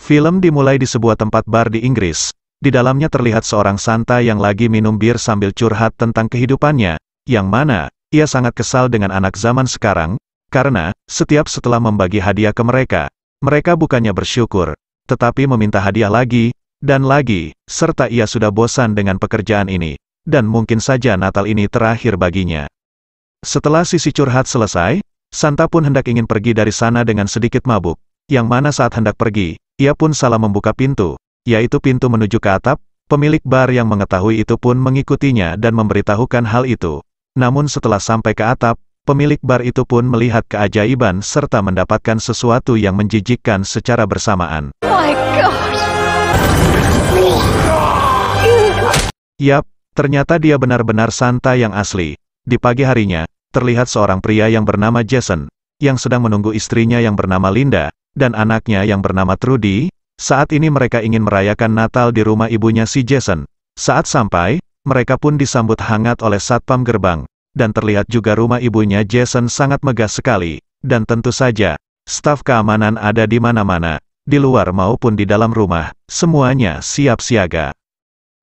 Film dimulai di sebuah tempat bar di Inggris. Di dalamnya terlihat seorang Santa yang lagi minum bir sambil curhat tentang kehidupannya, yang mana ia sangat kesal dengan anak zaman sekarang, karena setiap setelah membagi hadiah ke mereka, mereka bukannya bersyukur, tetapi meminta hadiah lagi, dan lagi, serta ia sudah bosan dengan pekerjaan ini, dan mungkin saja Natal ini terakhir baginya. Setelah sisi curhat selesai, Santa pun hendak ingin pergi dari sana dengan sedikit mabuk, yang mana saat hendak pergi, ia pun salah membuka pintu, yaitu pintu menuju ke atap. Pemilik bar yang mengetahui itu pun mengikutinya dan memberitahukan hal itu. Namun setelah sampai ke atap, pemilik bar itu pun melihat keajaiban serta mendapatkan sesuatu yang menjijikkan secara bersamaan. My God. Yap, ternyata dia benar-benar Santa yang asli. Di pagi harinya, terlihat seorang pria yang bernama Jason, yang sedang menunggu istrinya yang bernama Linda, dan anaknya yang bernama Trudy. Saat ini mereka ingin merayakan Natal di rumah ibunya si Jason. Saat sampai, mereka pun disambut hangat oleh satpam gerbang, dan terlihat juga rumah ibunya Jason sangat megah sekali, dan tentu saja, staf keamanan ada di mana-mana, di luar maupun di dalam rumah, semuanya siap siaga.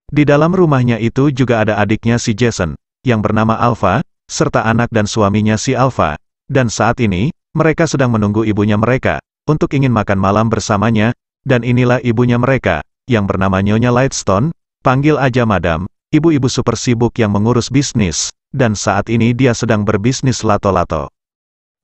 Di dalam rumahnya itu juga ada adiknya si Jason, yang bernama Alpha, serta anak dan suaminya si Alpha, dan saat ini, mereka sedang menunggu ibunya mereka, untuk ingin makan malam bersamanya, dan inilah ibunya mereka, yang bernama Nyonya Lightstone, panggil aja Madam, ibu-ibu super sibuk yang mengurus bisnis, dan saat ini dia sedang berbisnis lato-lato.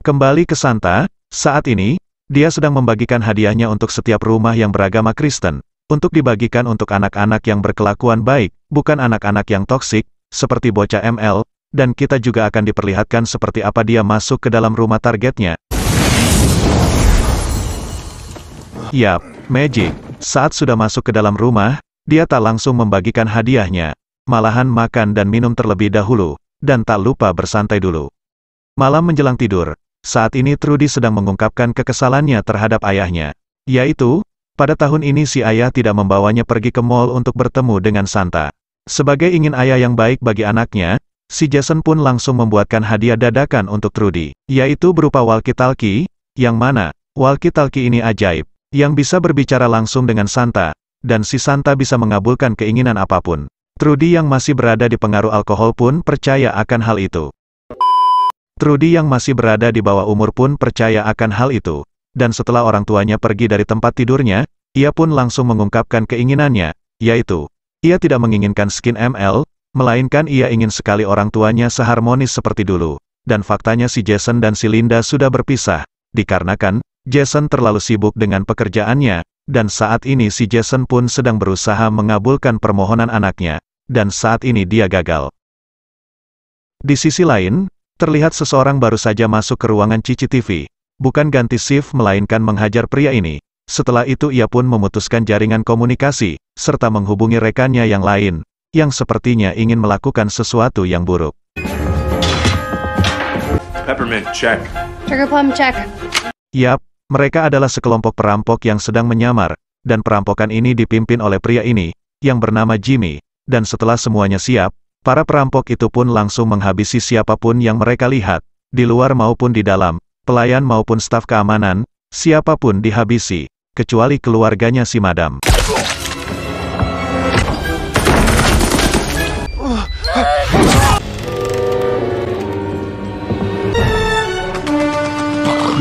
Kembali ke Santa, saat ini, dia sedang membagikan hadiahnya untuk setiap rumah yang beragama Kristen, untuk dibagikan untuk anak-anak yang berkelakuan baik, bukan anak-anak yang toksik, seperti bocah ML, dan kita juga akan diperlihatkan seperti apa dia masuk ke dalam rumah targetnya. Yap, Magic. Saat sudah masuk ke dalam rumah, dia tak langsung membagikan hadiahnya, malahan makan dan minum terlebih dahulu, dan tak lupa bersantai dulu. Malam menjelang tidur, saat ini Trudy sedang mengungkapkan kekesalannya terhadap ayahnya, yaitu, pada tahun ini si ayah tidak membawanya pergi ke mall untuk bertemu dengan Santa. Sebagai ingin ayah yang baik bagi anaknya, si Jason pun langsung membuatkan hadiah dadakan untuk Trudy, yaitu berupa walkie-talkie, yang mana, walkie-talkie ini ajaib, yang bisa berbicara langsung dengan Santa, dan si Santa bisa mengabulkan keinginan apapun. Trudy yang masih berada di pengaruh alkohol pun percaya akan hal itu. Trudy yang masih berada di bawah umur pun percaya akan hal itu, dan setelah orang tuanya pergi dari tempat tidurnya, ia pun langsung mengungkapkan keinginannya, yaitu, ia tidak menginginkan skin ML, melainkan ia ingin sekali orang tuanya seharmonis seperti dulu, dan faktanya si Jason dan si Linda sudah berpisah, dikarenakan, Jason terlalu sibuk dengan pekerjaannya, dan saat ini si Jason pun sedang berusaha mengabulkan permohonan anaknya, dan saat ini dia gagal. Di sisi lain, terlihat seseorang baru saja masuk ke ruangan CCTV, bukan ganti shift melainkan menghajar pria ini. Setelah itu ia pun memutuskan jaringan komunikasi, serta menghubungi rekannya yang lain, yang sepertinya ingin melakukan sesuatu yang buruk. Peppermint, check. Sugar plum check. Yap, mereka adalah sekelompok perampok yang sedang menyamar, dan perampokan ini dipimpin oleh pria ini, yang bernama Jimmy, dan setelah semuanya siap, para perampok itu pun langsung menghabisi siapapun yang mereka lihat, di luar maupun di dalam, pelayan maupun staf keamanan, siapapun dihabisi, kecuali keluarganya si Madam.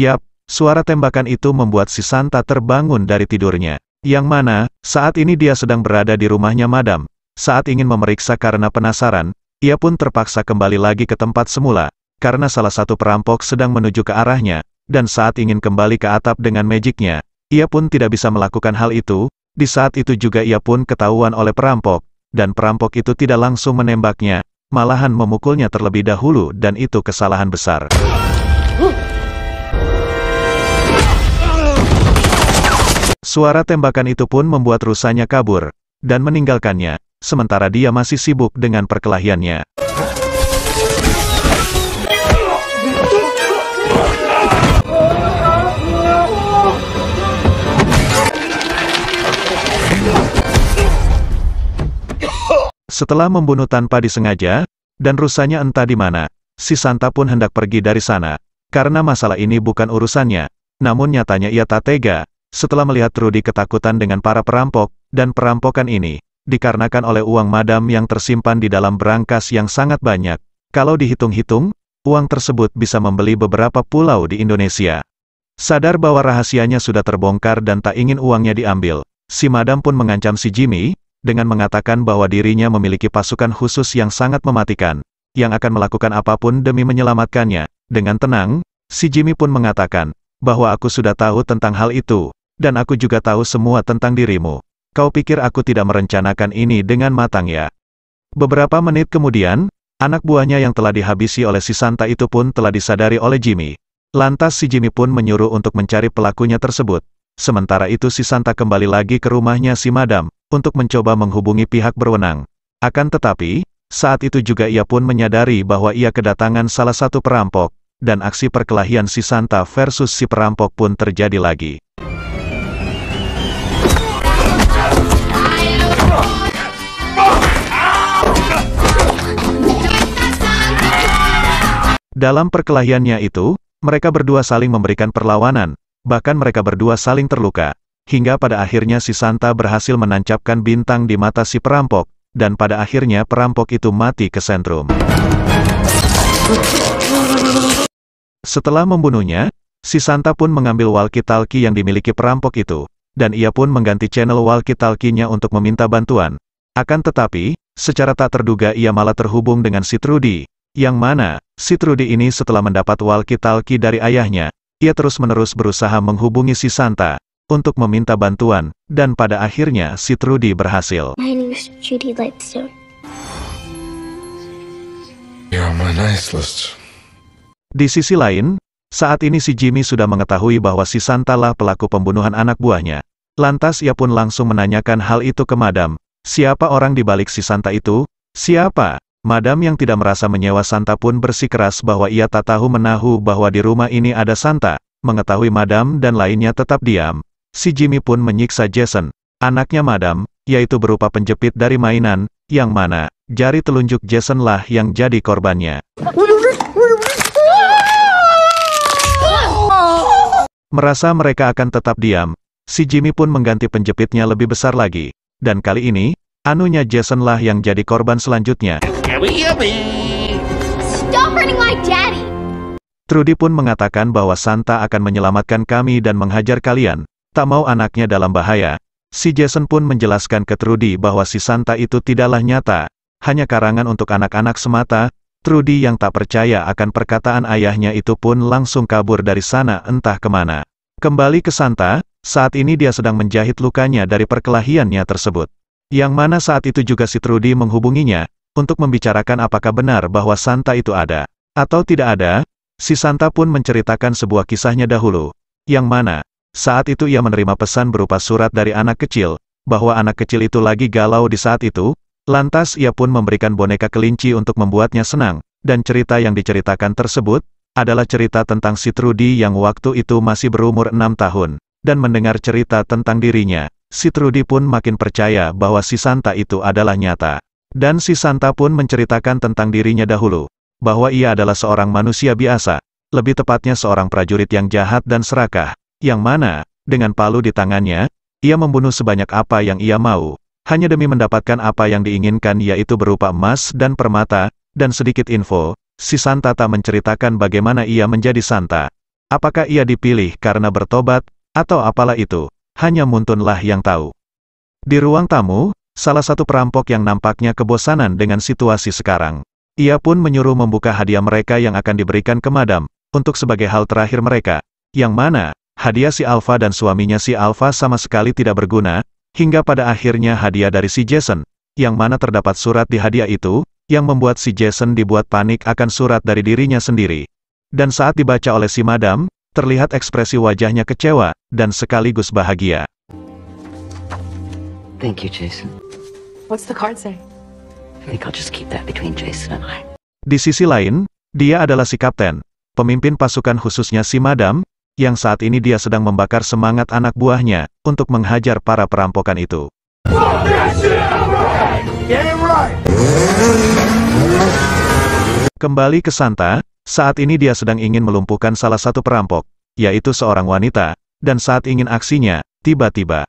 Yap, suara tembakan itu membuat si Santa terbangun dari tidurnya, yang mana, saat ini dia sedang berada di rumahnya Madam. Saat ingin memeriksa karena penasaran, ia pun terpaksa kembali lagi ke tempat semula, karena salah satu perampok sedang menuju ke arahnya, dan saat ingin kembali ke atap dengan magicnya, ia pun tidak bisa melakukan hal itu. Di saat itu juga ia pun ketahuan oleh perampok, dan perampok itu tidak langsung menembaknya, malahan memukulnya terlebih dahulu dan itu kesalahan besar. Suara tembakan itu pun membuat rusanya kabur, dan meninggalkannya, sementara dia masih sibuk dengan perkelahiannya. Setelah membunuh tanpa disengaja, dan rusanya entah di mana, si Santa pun hendak pergi dari sana, karena masalah ini bukan urusannya, namun nyatanya ia tak tega, setelah melihat Trudy ketakutan dengan para perampok, dan perampokan ini, dikarenakan oleh uang madam yang tersimpan di dalam berangkas yang sangat banyak. Kalau dihitung-hitung, uang tersebut bisa membeli beberapa pulau di Indonesia. Sadar bahwa rahasianya sudah terbongkar dan tak ingin uangnya diambil, si madam pun mengancam si Jimmy, dengan mengatakan bahwa dirinya memiliki pasukan khusus yang sangat mematikan, yang akan melakukan apapun demi menyelamatkannya. Dengan tenang, si Jimmy pun mengatakan, bahwa aku sudah tahu tentang hal itu, dan aku juga tahu semua tentang dirimu. Kau pikir aku tidak merencanakan ini dengan matang ya? Beberapa menit kemudian, anak buahnya yang telah dihabisi oleh si Santa itu pun telah disadari oleh Jimmy. Lantas si Jimmy pun menyuruh untuk mencari pelakunya tersebut. Sementara itu si Santa kembali lagi ke rumahnya si madam, untuk mencoba menghubungi pihak berwenang. Akan tetapi, saat itu juga ia pun menyadari bahwa ia kedatangan salah satu perampok, dan aksi perkelahian si Santa versus si perampok pun terjadi lagi. Dalam perkelahiannya itu, mereka berdua saling memberikan perlawanan, bahkan mereka berdua saling terluka, hingga pada akhirnya si Santa berhasil menancapkan bintang di mata si perampok, dan pada akhirnya perampok itu mati kesentrum. Setelah membunuhnya, si Santa pun mengambil walkie-talkie yang dimiliki perampok itu, dan ia pun mengganti channel walkie-talkie-nya untuk meminta bantuan. Akan tetapi, secara tak terduga ia malah terhubung dengan si Trudy, yang mana, si Trudy ini setelah mendapat walkie-talkie dari ayahnya, ia terus-menerus berusaha menghubungi si Santa, untuk meminta bantuan, dan pada akhirnya si Trudy berhasil. My name is Judy Lightstone. You're on my nice list. Di sisi lain, saat ini si Jimmy sudah mengetahui bahwa si Santa lah pelaku pembunuhan anak buahnya. Lantas ia pun langsung menanyakan hal itu ke madam. Siapa orang di balik si Santa itu? Siapa? Madam yang tidak merasa menyewa Santa pun bersikeras bahwa ia tak tahu menahu bahwa di rumah ini ada Santa. Mengetahui madam dan lainnya tetap diam, si Jimmy pun menyiksa Jason, anaknya madam, yaitu berupa penjepit dari mainan, yang mana, jari telunjuk Jason lah yang jadi korbannya. Merasa mereka akan tetap diam, si Jimmy pun mengganti penjepitnya lebih besar lagi, dan kali ini, anunya Jason lah yang jadi korban selanjutnya. Stop running like daddy! Trudy pun mengatakan bahwa Santa akan menyelamatkan kami dan menghajar kalian, tak mau anaknya dalam bahaya. Si Jason pun menjelaskan ke Trudy bahwa si Santa itu tidaklah nyata, hanya karangan untuk anak-anak semata. Trudy yang tak percaya akan perkataan ayahnya itu pun langsung kabur dari sana entah kemana. Kembali ke Santa, saat ini dia sedang menjahit lukanya dari perkelahiannya tersebut. Yang mana saat itu juga si Trudy menghubunginya, untuk membicarakan apakah benar bahwa Santa itu ada, atau tidak ada. Si Santa pun menceritakan sebuah kisahnya dahulu, yang mana, saat itu ia menerima pesan berupa surat dari anak kecil, bahwa anak kecil itu lagi galau di saat itu, lantas ia pun memberikan boneka kelinci untuk membuatnya senang, dan cerita yang diceritakan tersebut, adalah cerita tentang si Trudy yang waktu itu masih berumur 6 tahun, dan mendengar cerita tentang dirinya, si Trudy pun makin percaya bahwa si Santa itu adalah nyata. Dan si Santa pun menceritakan tentang dirinya dahulu, bahwa ia adalah seorang manusia biasa, lebih tepatnya seorang prajurit yang jahat dan serakah, yang mana, dengan palu di tangannya, ia membunuh sebanyak apa yang ia mau, hanya demi mendapatkan apa yang diinginkan yaitu berupa emas dan permata, dan sedikit info, si Santa tak menceritakan bagaimana ia menjadi Santa. Apakah ia dipilih karena bertobat, atau apalah itu, hanya Muntunlah yang tahu. Di ruang tamu, salah satu perampok yang nampaknya kebosanan dengan situasi sekarang. Ia pun menyuruh membuka hadiah mereka yang akan diberikan ke madam, untuk sebagai hal terakhir mereka, yang mana, hadiah si Alpha dan suaminya si Alpha sama sekali tidak berguna, hingga pada akhirnya hadiah dari si Jason, yang mana terdapat surat di hadiah itu, yang membuat si Jason dibuat panik akan surat dari dirinya sendiri. Dan saat dibaca oleh si madam, terlihat ekspresi wajahnya kecewa, dan sekaligus bahagia. Thank you, Jason. What's the card say? I think I'll just keep that between Jason and I. Di sisi lain, dia adalah si kapten, pemimpin pasukan khususnya si madam, yang saat ini dia sedang membakar semangat anak buahnya, untuk menghajar para perampokan itu. Kembali ke Santa, saat ini dia sedang ingin melumpuhkan salah satu perampok, yaitu seorang wanita, dan saat ingin aksinya, Tiba-tiba,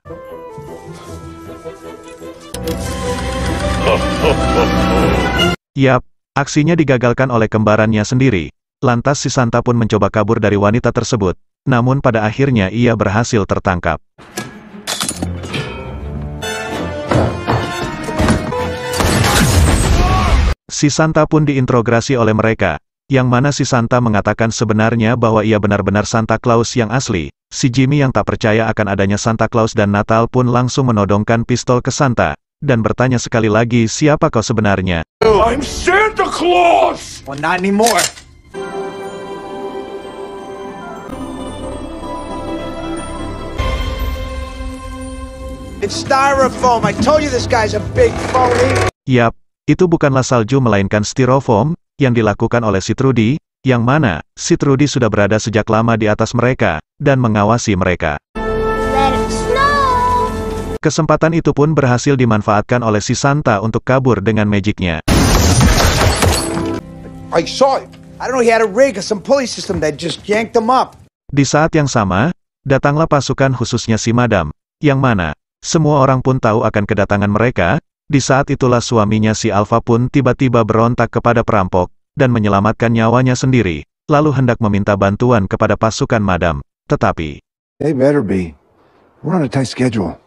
yap, aksinya digagalkan oleh kembarannya sendiri. Lantas si Santa pun mencoba kabur dari wanita tersebut. Namun pada akhirnya ia berhasil tertangkap. Si Santa pun diinterogasi oleh mereka, yang mana si Santa mengatakan sebenarnya bahwa ia benar-benar Santa Claus yang asli. Si Jimmy yang tak percaya akan adanya Santa Claus dan Natal pun langsung menodongkan pistol ke Santa, dan bertanya sekali lagi, siapa kau sebenarnya? I'm Santa Claus! Well, not anymore. It's styrofoam. I told you this guy's a big phony. Yap, itu bukanlah salju melainkan styrofoam, yang dilakukan oleh si Trudy, yang mana, si Trudy sudah berada sejak lama di atas mereka, dan mengawasi mereka. Let it snow. Kesempatan itu pun berhasil dimanfaatkan oleh si Santa untuk kabur dengan magicnya. I saw it. I don't know, he had a rig or some pulley system that just yanked him up. Di saat yang sama, datanglah pasukan khususnya si Madam, yang mana, semua orang pun tahu akan kedatangan mereka. Di saat itulah suaminya si Alpha pun tiba-tiba berontak kepada perampok, dan menyelamatkan nyawanya sendiri, lalu hendak meminta bantuan kepada pasukan Madam. Tetapi, They better be. We're on a tight schedule.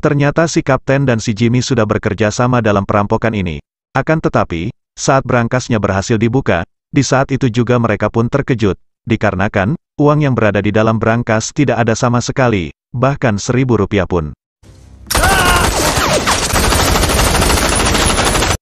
ternyata si Kapten dan si Jimmy sudah bekerja sama dalam perampokan ini. Akan tetapi, saat berangkasnya berhasil dibuka, di saat itu juga mereka pun terkejut, dikarenakan, uang yang berada di dalam berangkas tidak ada sama sekali, bahkan Rp1.000 pun.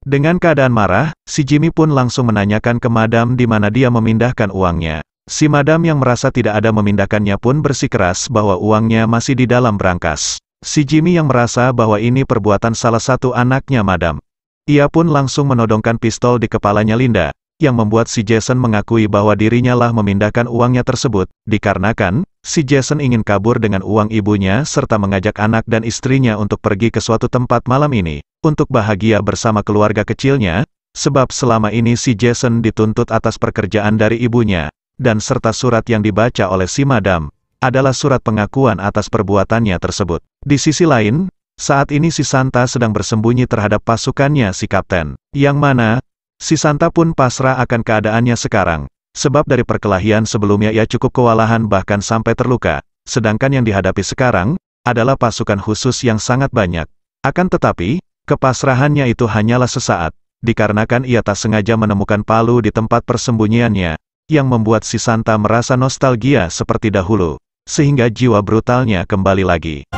Dengan keadaan marah, si Jimmy pun langsung menanyakan ke Madam di mana dia memindahkan uangnya. Si Madam yang merasa tidak ada memindahkannya pun bersikeras bahwa uangnya masih di dalam berangkas. Si Jimmy yang merasa bahwa ini perbuatan salah satu anaknya Madam. Ia pun langsung menodongkan pistol di kepalanya Linda, yang membuat si Jason mengakui bahwa dirinya lah memindahkan uangnya tersebut, dikarenakan, si Jason ingin kabur dengan uang ibunya serta mengajak anak dan istrinya untuk pergi ke suatu tempat malam ini, untuk bahagia bersama keluarga kecilnya, sebab selama ini si Jason dituntut atas pekerjaan dari ibunya, dan serta surat yang dibaca oleh si Madam, adalah surat pengakuan atas perbuatannya tersebut. Di sisi lain, saat ini si Santa sedang bersembunyi terhadap pasukannya si Kapten, yang mana, si Santa pun pasrah akan keadaannya sekarang, sebab dari perkelahian sebelumnya ia cukup kewalahan bahkan sampai terluka, sedangkan yang dihadapi sekarang, adalah pasukan khusus yang sangat banyak. Akan tetapi, kepasrahannya itu hanyalah sesaat, dikarenakan ia tak sengaja menemukan palu di tempat persembunyiannya, yang membuat si Santa merasa nostalgia seperti dahulu, sehingga jiwa brutalnya kembali lagi.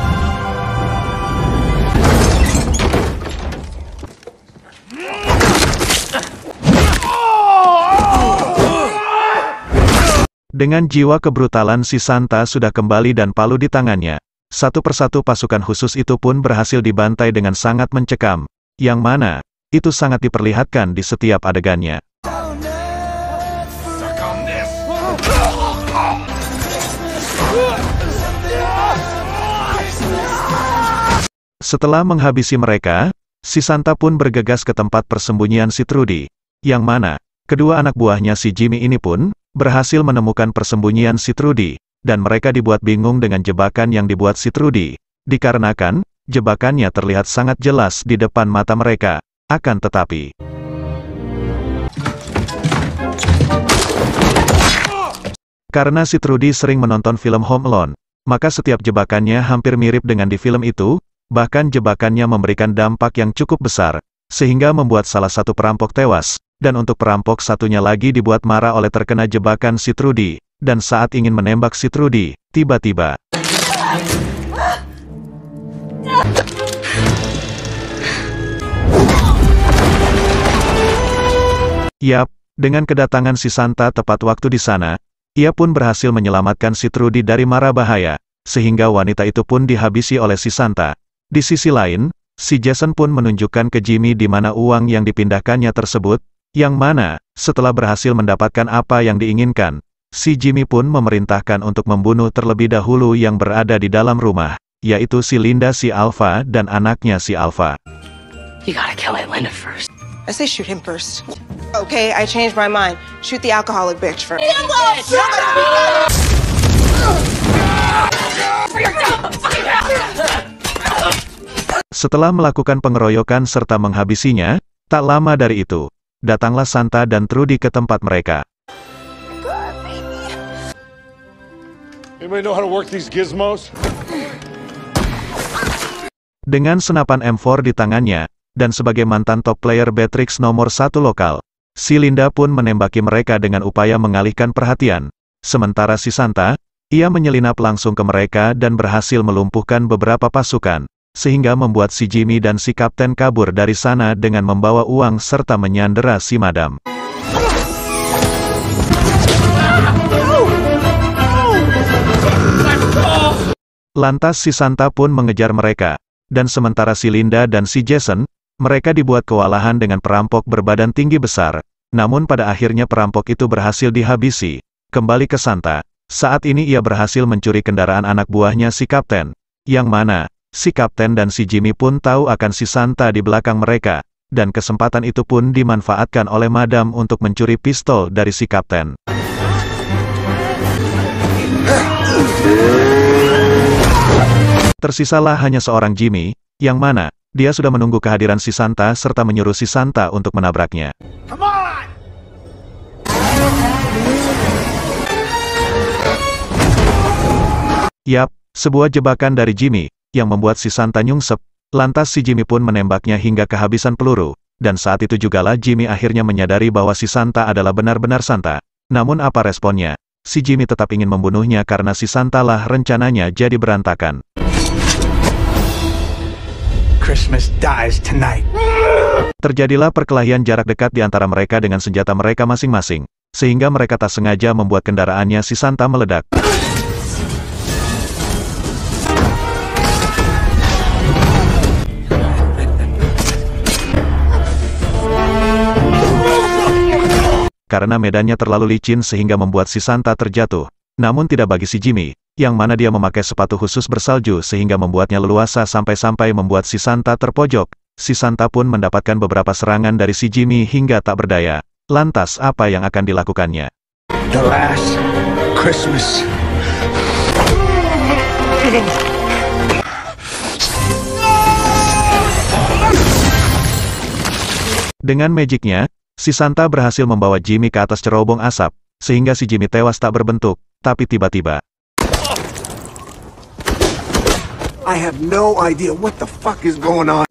Dengan jiwa kebrutalan si Santa sudah kembali dan palu di tangannya. Satu persatu pasukan khusus itu pun berhasil dibantai dengan sangat mencekam, yang mana, itu sangat diperlihatkan di setiap adegannya. Setelah menghabisi mereka, si Santa pun bergegas ke tempat persembunyian si Trudy, yang mana, kedua anak buahnya si Jimmy ini pun, berhasil menemukan persembunyian si Trudy, dan mereka dibuat bingung dengan jebakan yang dibuat si Trudy, dikarenakan, jebakannya terlihat sangat jelas di depan mata mereka. Akan tetapi, karena si Trudy sering menonton film Home Alone, maka setiap jebakannya hampir mirip dengan di film itu, bahkan jebakannya memberikan dampak yang cukup besar, sehingga membuat salah satu perampok tewas. Dan untuk perampok satunya lagi dibuat marah oleh terkena jebakan si Trudy, dan saat ingin menembak si Trudy, tiba-tiba, yap, dengan kedatangan si Santa tepat waktu di sana, ia pun berhasil menyelamatkan si Trudy dari mara bahaya, sehingga wanita itu pun dihabisi oleh si Santa. Di sisi lain, si Jason pun menunjukkan ke Jimmy di mana uang yang dipindahkannya tersebut, yang mana, setelah berhasil mendapatkan apa yang diinginkan, si Jimmy pun memerintahkan untuk membunuh terlebih dahulu yang berada di dalam rumah, yaitu si Linda si Alpha dan anaknya si Alpha. You gotta kill Linda first. I say shoot him first. Okay, I changed my mind. Shoot the alcoholic bitch first. Setelah melakukan pengeroyokan serta menghabisinya, tak lama dari itu, datanglah Santa dan Trudy ke tempat mereka. Anybody know how to work these gizmos? Dengan senapan M4 di tangannya, dan sebagai mantan top player Beatrix nomor 1 lokal, si Linda pun menembaki mereka dengan upaya mengalihkan perhatian. Sementara si Santa, ia menyelinap langsung ke mereka dan berhasil melumpuhkan beberapa pasukan, sehingga membuat si Jimmy dan si Kapten kabur dari sana dengan membawa uang serta menyandera si Madam. Lantas si Santa pun mengejar mereka, dan sementara si Linda dan si Jason, mereka dibuat kewalahan dengan perampok berbadan tinggi besar, namun pada akhirnya perampok itu berhasil dihabisi. Kembali ke Santa, saat ini ia berhasil mencuri kendaraan anak buahnya si Kapten, yang mana, si Kapten dan si Jimmy pun tahu akan si Santa di belakang mereka, dan kesempatan itu pun dimanfaatkan oleh Madam untuk mencuri pistol dari si Kapten. Tersisalah hanya seorang Jimmy, yang mana, dia sudah menunggu kehadiran si Santa serta menyuruh si Santa untuk menabraknya. Come on! Yap, sebuah jebakan dari Jimmy, yang membuat si Santa nyungsep, lantas si Jimmy pun menembaknya hingga kehabisan peluru, dan saat itu jugalah Jimmy akhirnya menyadari bahwa si Santa adalah benar-benar Santa. Namun apa responnya? Si Jimmy tetap ingin membunuhnya karena si Santa lah rencananya jadi berantakan. Christmas dies tonight. Terjadilah perkelahian jarak dekat di antara mereka dengan senjata mereka masing-masing, sehingga mereka tak sengaja membuat kendaraannya si Santa meledak. Karena medannya terlalu licin sehingga membuat si Santa terjatuh, namun tidak bagi si Jimmy, yang mana dia memakai sepatu khusus bersalju sehingga membuatnya leluasa sampai-sampai membuat si Santa terpojok. Si Santa pun mendapatkan beberapa serangan dari si Jimmy hingga tak berdaya. Lantas apa yang akan dilakukannya? The last Christmas. Dengan magicnya, si Santa berhasil membawa Jimmy ke atas cerobong asap, sehingga si Jimmy tewas tak berbentuk, tapi tiba-tiba. I have no idea what the fuck is going on.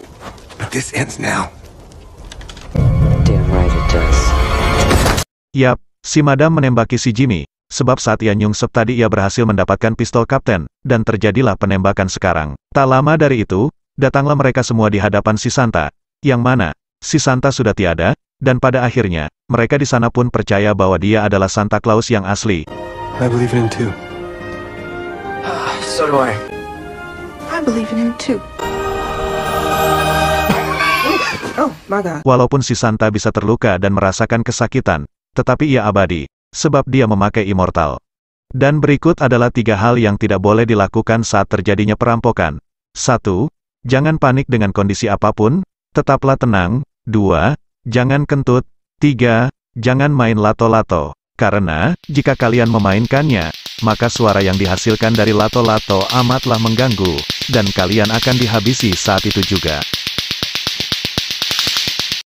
But this ends now. Damn right it does. Yap, si Madam menembaki si Jimmy, sebab saat ia nyungsep tadi ia berhasil mendapatkan pistol Kapten, dan terjadilah penembakan sekarang. Tak lama dari itu, datanglah mereka semua di hadapan si Santa, yang mana, si Santa sudah tiada, dan pada akhirnya, mereka di sana pun percaya bahwa dia adalah Santa Claus yang asli. I believe in him too. So do I. I believe in him too. Oh my God. Walaupun si Santa bisa terluka dan merasakan kesakitan, tetapi ia abadi, sebab dia memakai immortal. Dan berikut adalah 3 hal yang tidak boleh dilakukan saat terjadinya perampokan. 1. Jangan panik dengan kondisi apapun, tetaplah tenang. 2. Jangan kentut. 3. Jangan main lato-lato. Karena, jika kalian memainkannya, maka suara yang dihasilkan dari lato-lato amatlah mengganggu, dan kalian akan dihabisi saat itu juga.